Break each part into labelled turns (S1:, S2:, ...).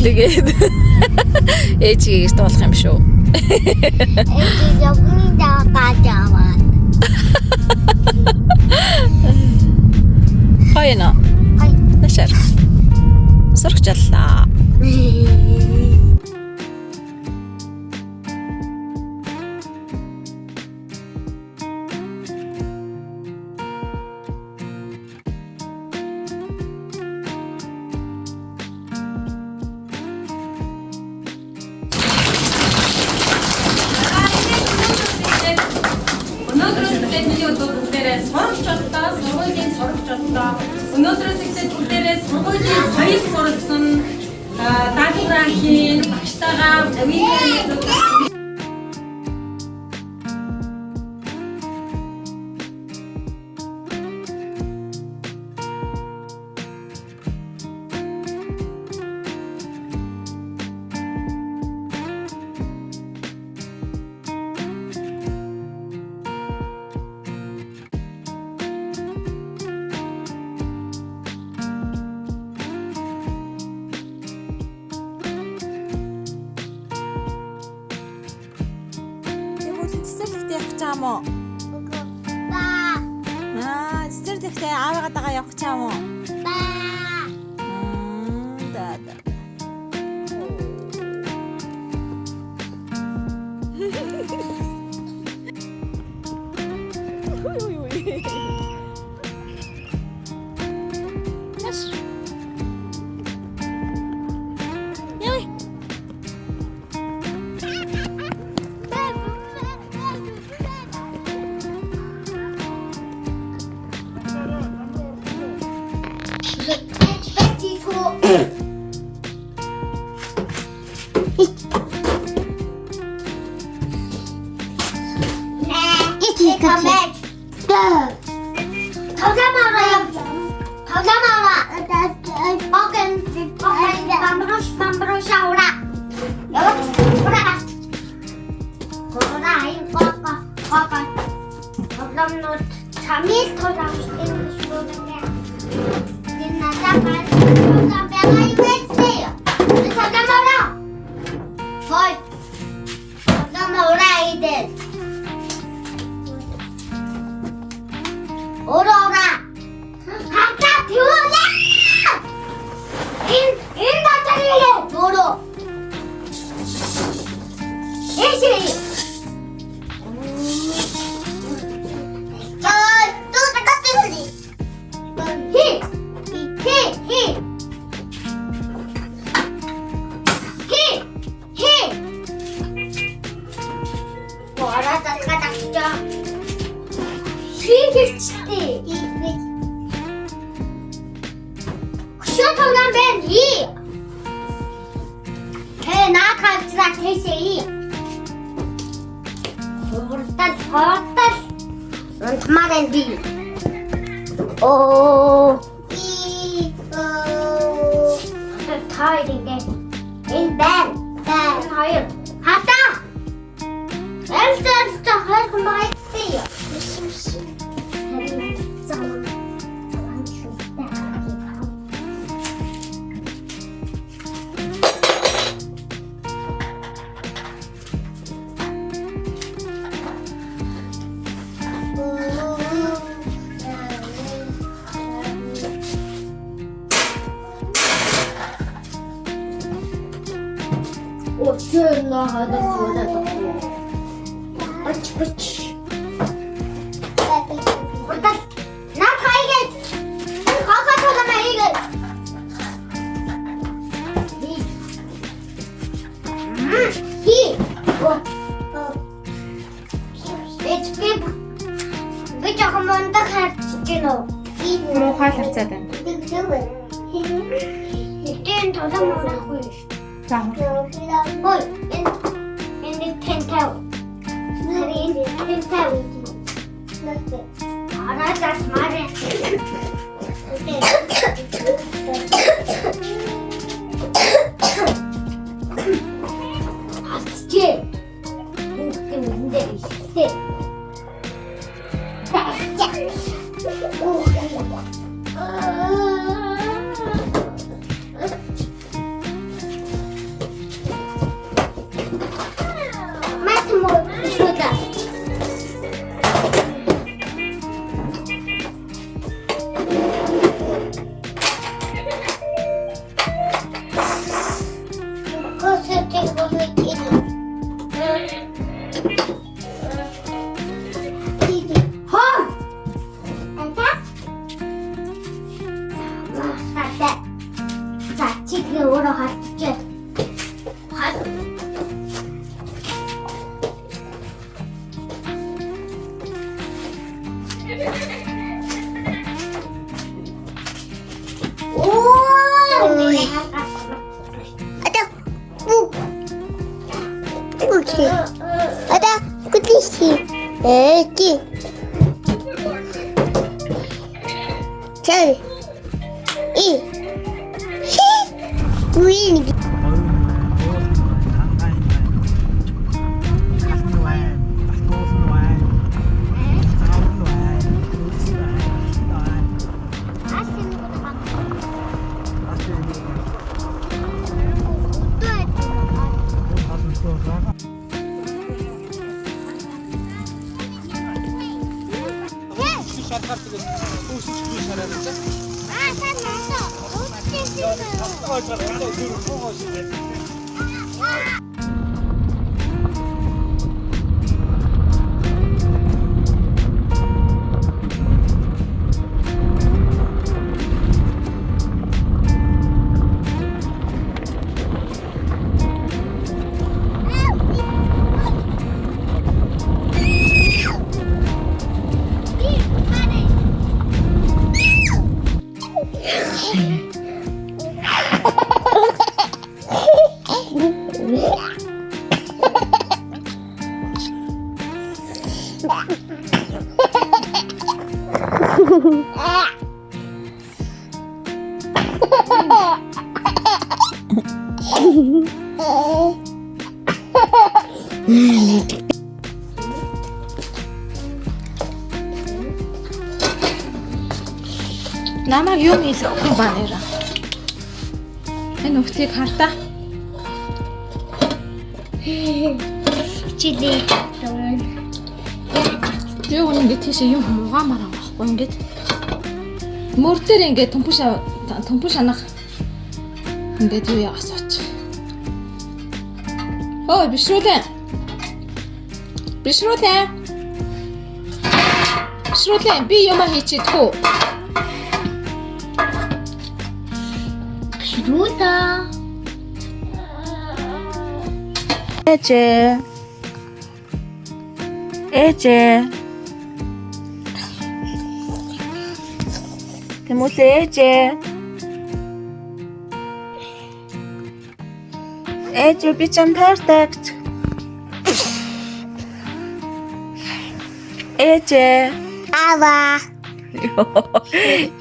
S1: Тэгээд ээжийг эрт болох юм шүү.
S2: ээж явгын дагаа.
S1: Хайна.
S2: Хай.
S1: Нашаар. Сурагчлаа.
S3: Өнөөдрөөс эхлээд бүгдээрээ сургуулийн соёл суралцсан даалгаврын багштайгаа авиг
S1: Явах юм уу? Цэцэрлэгтээ аавыгаа дагаа явах юм уу? Да.
S2: Эти. Эти. Чай. И. Уинги.
S1: Намайг юу хийлэхгүй ба нэр. Энэ өвтгийг хартаа.
S2: Чили.
S1: Юу ингэж тийшээ юм муугамаар авахгүй ингэж. Мөр дээр ингэж томпуш анах. Ингэж юу яасаач. Ой бишрүүлээ. Бишрүүлээ би юм хийчихдэггүй.
S2: Рута.
S1: Эжээ. Тэмүүл ээжээ. Ээжээ би чам таартай гэж. Ээжээ.
S2: Ава.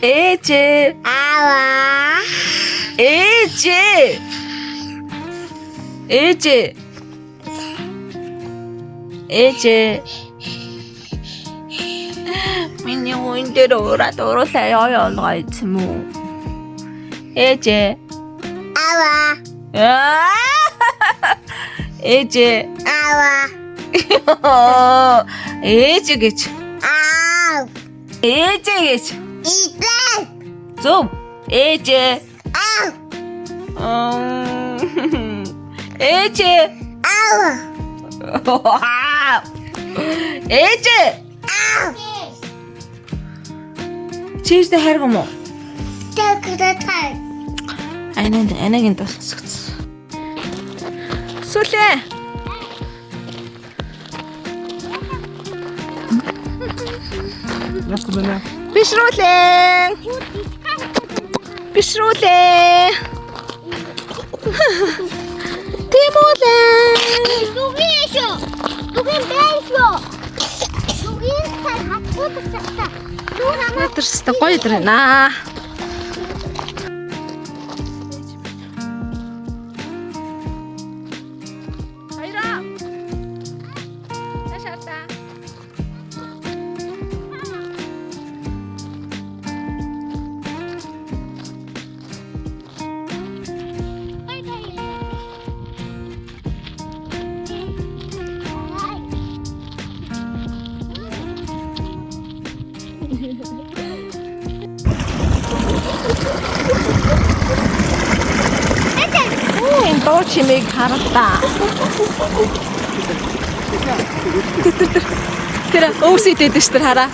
S1: Ээжээ.
S2: Ава.
S1: Ээжээ. Миний үн дээр ураад уруулаа яа юм уу? Ээжээ.
S2: Ава.
S1: Ээжээ.
S2: Ава.
S1: Ээжээ гэж.
S2: Ав.
S1: Ээжээ гэж.
S2: Итэ.
S1: Зөв. Ээжээ.
S2: Ав.
S1: Ээжээ.
S2: Ава.
S1: Ээжээ.
S2: Ав.
S1: Чийстэй хайргам уу?
S2: Тэкэтэй.
S1: Анагийн тусгц. Сүлээ. Бишрүүлээ. Тэмүүлээ.
S2: Дугийшо. Дугийшо. Дугийсаа хатгуудчихсан.
S1: Өдөрстэй гоё дэрнаа. Хайра. Ташарта. Энэ дуу чимээг харалтаа. Тэр өвсөд идэв шүү дээ хараа.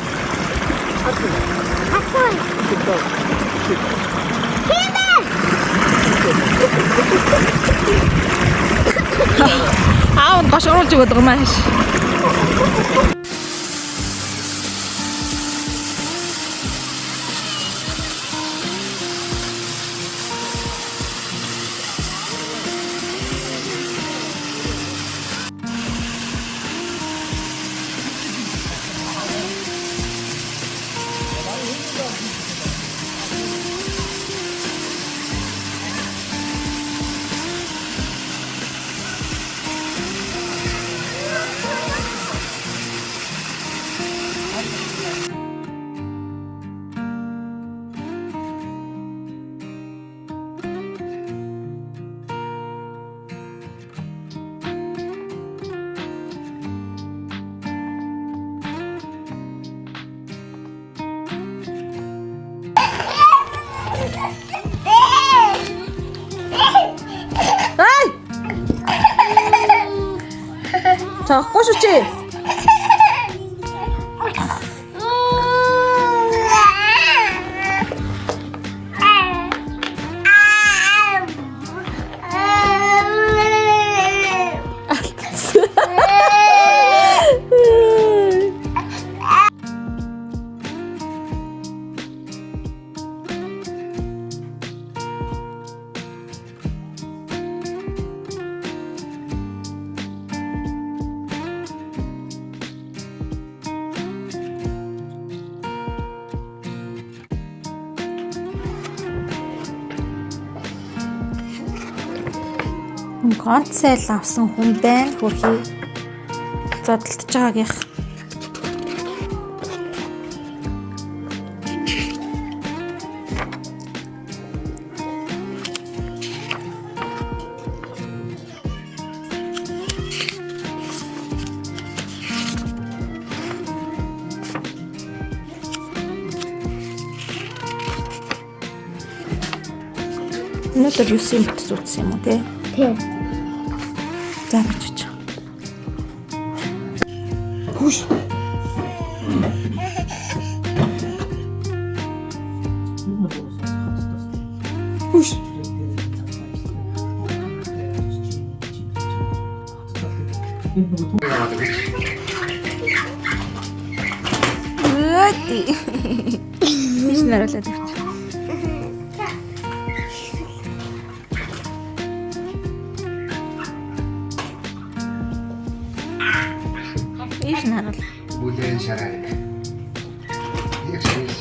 S1: Аав гош оруулж өгöd байгаа маш. цагахгүй шүү чи. Ганц сайл авсан хүн байна хөрхий зодтолж байгаагийнх. Өнөөдөр юу юм бэ зүтсэн юм уу те?
S2: Тийм.
S1: За бичиж. Хүш. Хүш. Өөти. Биш наруулаад өгч. Иш нарал.
S4: Бүлээн шараа. Яг шинэ.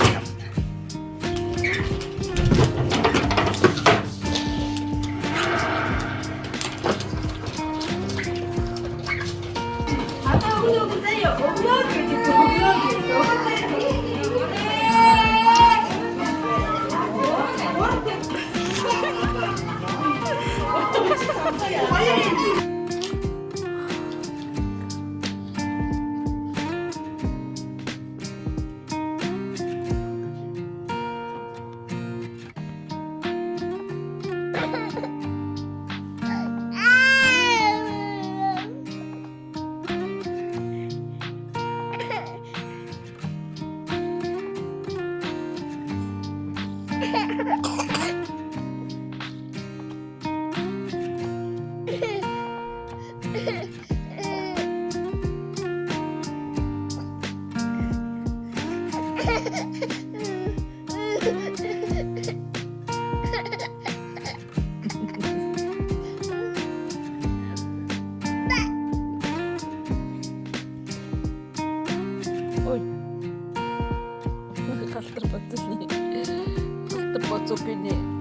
S1: Ой. Халтар боцсон. Халтар боцсон гинэ.